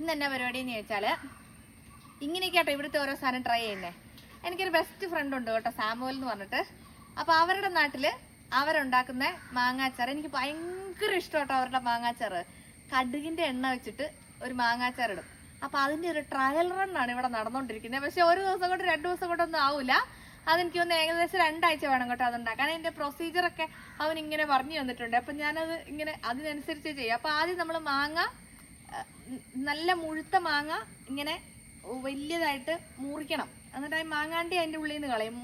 ഇന്ന് എന്നാ പരിപാടി എന്ന് ചോദിച്ചാൽ ഇങ്ങനെയൊക്കെ കേട്ടോ ഇവിടുത്തെ ഓരോ സാധനം ട്രൈ ചെയ്യുന്നത്. എനിക്കൊരു ബെസ്റ്റ് ഫ്രണ്ട് ഉണ്ട് കേട്ടോ, സാമുവൽ എന്ന് പറഞ്ഞിട്ട്. അപ്പോൾ അവരുടെ നാട്ടിൽ അവരുണ്ടാക്കുന്ന മാങ്ങാച്ചാറ് എനിക്ക് ഭയങ്കര ഇഷ്ടം കേട്ടോ. അവരുടെ മാങ്ങാച്ചാറ് കടുകിൻ്റെ എണ്ണ വെച്ചിട്ട് ഒരു മാങ്ങാച്ചാറിടും. അപ്പോൾ അതിൻ്റെ ഒരു ട്രയൽ റണ്ണാണ് ഇവിടെ നടന്നുകൊണ്ടിരിക്കുന്നത്. പക്ഷെ ഒരു ദിവസം കൊണ്ട് 2 ദിവസം കൊണ്ടൊന്നും ആവില്ല. അതെനിക്ക് ഒന്ന് ഏകദേശം 2 ആഴ്ച വേണം കേട്ടോ അതുണ്ടാക്കാൻ. അതിൻ്റെ പ്രൊസീജിയറൊക്കെ അവൻ ഇങ്ങനെ പറഞ്ഞു തന്നിട്ടുണ്ട്. അപ്പം ഞാനത് ഇങ്ങനെ അതിനനുസരിച്ച് ചെയ്യും. അപ്പോൾ ആദ്യം നമ്മൾ മാങ്ങ, നല്ല മുഴുത്ത മാങ്ങ ഇങ്ങനെ വലിയതായിട്ട് മുറിക്കണം. എന്നിട്ട് ആ മാങ്ങാണ്ടി അതിൻ്റെ ഉള്ളിൽ നിന്ന് കളയും,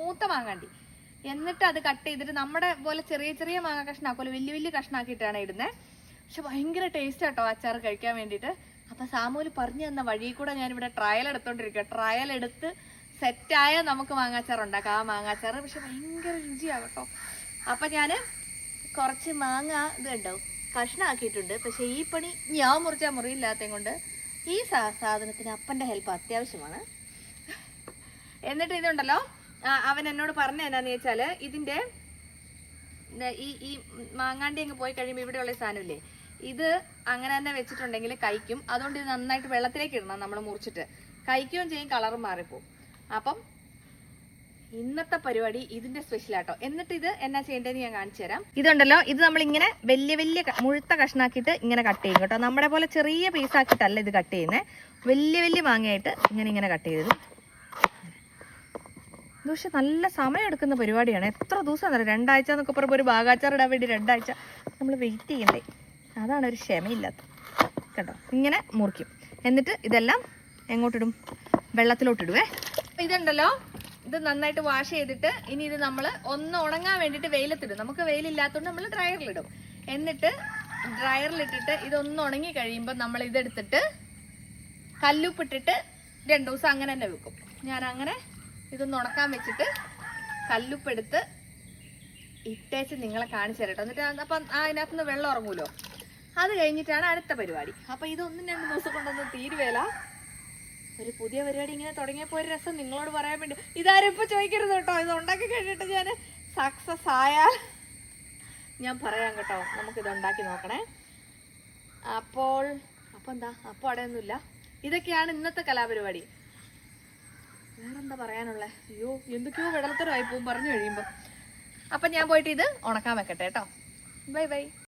മൂത്ത മാങ്ങാണ്ടി. എന്നിട്ട് അത് കട്ട് ചെയ്തിട്ട് നമ്മുടെ പോലെ ചെറിയ ചെറിയ മാങ്ങ കഷ്ണാക്കുമല്ലോ, വലിയ വലിയ കഷ്ണാക്കിയിട്ടാണ് ഇടുന്നത്. പക്ഷെ ഭയങ്കര ടേസ്റ്റ് കേട്ടോ അച്ചാർ കഴിക്കാൻ വേണ്ടിയിട്ട്. അപ്പം സാമൂല് പറഞ്ഞു തന്ന വഴി കൂടെ ഞാനിവിടെ ട്രയൽ എടുത്തോണ്ടിരിക്കുക. ട്രയൽ എടുത്ത് സെറ്റായ നമുക്ക് മാങ്ങാച്ചാർ ഉണ്ടാക്കാം. ആ മാങ്ങാച്ചാർ പക്ഷെ ഭയങ്കര രുചിയാണ് കേട്ടോ. അപ്പം ഞാൻ കുറച്ച് മാങ്ങ ഇത് കണ്ടോ കഷ്ണാക്കിയിട്ടുണ്ട്. പക്ഷെ ഈ പണി ഞാൻ മുറിച്ചാൽ മുറിയില്ലാത്തത് കൊണ്ട് ഈ സാധനത്തിന് അപ്പൻ്റെ ഹെൽപ്പ് അത്യാവശ്യമാണ്. എന്നിട്ട് ഇതുണ്ടല്ലോ, അവൻ എന്നോട് പറഞ്ഞ എന്നാന്ന് ചോദിച്ചാൽ ഇതിൻ്റെ ഈ മാങ്ങാണ്ടി അങ്ങ് പോയി കഴിയുമ്പോൾ ഇവിടെയുള്ള സാധനമില്ലേ, ഇത് അങ്ങനെ തന്നെ വെച്ചിട്ടുണ്ടെങ്കിൽ കഴിക്കും. അതുകൊണ്ട് ഇത് നന്നായിട്ട് വെള്ളത്തിലേക്ക് ഇടണം നമ്മൾ മുറിച്ചിട്ട്. കഴിക്കുകയും ചെയ്യും, കളറും മാറിപ്പോവും. അപ്പം ഇന്നത്തെ പരിപാടി ഇതിന്റെ സ്പെഷ്യലാട്ടോ. എന്നിട്ട് ഇത് എന്നാ ചെയ്യേണ്ടതെന്ന് ഞാൻ കാണിച്ചു തരാം. ഇതുണ്ടല്ലോ, ഇത് നമ്മളിങ്ങനെ വലിയ വലിയ മുഴുത്ത കഷ്ണാക്കിയിട്ട് ഇങ്ങനെ കട്ട് ചെയ്യും കേട്ടോ. നമ്മുടെ പോലെ ചെറിയ പീസാക്കിയിട്ടല്ല ഇത് കട്ട് ചെയ്യുന്നത്. വലിയ വലിയ മാങ്ങയായിട്ട് ഇങ്ങനെ കട്ട് ചെയ്തത്. പക്ഷെ നല്ല സമയം എടുക്കുന്ന പരിപാടിയാണ്. എത്ര ദിവസം എന്നറിയാം, 2 ആഴ്ച എന്നൊക്കെ പറയുമ്പോൾ ഒരു ഭാഗാച്ചാർ ഇടാൻ വേണ്ടി 2 ആഴ്ച നമ്മൾ വെയിറ്റ് ചെയ്യണ്ടേ. അതാണ് ഒരു ക്ഷമയില്ലാത്ത കേട്ടോ. ഇങ്ങനെ മുറിക്കും. എന്നിട്ട് ഇതെല്ലാം എങ്ങോട്ടിടും, വെള്ളത്തിലോട്ടിടുവേ. അപ്പം ഇതുണ്ടല്ലോ, ഇത് നന്നായിട്ട് വാഷ് ചെയ്തിട്ട് ഇനി ഇത് നമ്മൾ ഒന്ന് ഉണങ്ങാൻ വേണ്ടിയിട്ട് വെയിലത്തിടും. നമുക്ക് വെയിലില്ലാത്തതുകൊണ്ട് നമ്മൾ ഡ്രയറിലിടും. എന്നിട്ട് ഡ്രയറിലിട്ടിട്ട് ഇതൊന്ന് ഉണങ്ങി കഴിയുമ്പോൾ നമ്മൾ ഇതെടുത്തിട്ട് കല്ലുപ്പിട്ടിട്ട് 2 ദിവസം അങ്ങനെ തന്നെ വെക്കും. ഞാൻ അങ്ങനെ ഇതൊന്ന് ഉണക്കാൻ വെച്ചിട്ട് കല്ലുപ്പെടുത്ത് ഇട്ടേച്ച് നിങ്ങളെ കാണിച്ചു തരട്ടോ. എന്നിട്ട് അപ്പം അതിനകത്തുനിന്ന് വെള്ളം ഇറങ്ങൂലോ. അത് കഴിഞ്ഞിട്ടാണ് അടുത്ത പരിപാടി. അപ്പം ഇതൊന്നും 2 ദിവസം കൊണ്ടൊന്നും തീരുവേല. ഒരു പുതിയ പരിപാടി ഇങ്ങനെ തുടങ്ങിയപ്പോൾ ഒരു രസം നിങ്ങളോട് പറയാൻ വേണ്ടി. ഇതാരും ഇപ്പോൾ ചോദിക്കരുത് കേട്ടോ. ഇത് ഉണ്ടാക്കി കഴിഞ്ഞിട്ട് ഞാൻ സക്സസ് ആയാൽ ഞാൻ പറയാം കേട്ടോ. നമുക്കിത് ഉണ്ടാക്കി നോക്കണേ. അപ്പോൾ എന്താ, അപ്പോൾ അടയൊന്നുമില്ല. ഇതൊക്കെയാണ് ഇന്നത്തെ കലാപരിപാടി. വേറെന്താ പറയാനുള്ളത്? അയ്യോ, എന്തൊക്കെയോ വെള്ളത്തരമായി പോകും പറഞ്ഞു കഴിയുമ്പോൾ. അപ്പം ഞാൻ പോയിട്ട് ഇത് ഉണക്കാൻ വെക്കട്ടെ കേട്ടോ. Bye bye.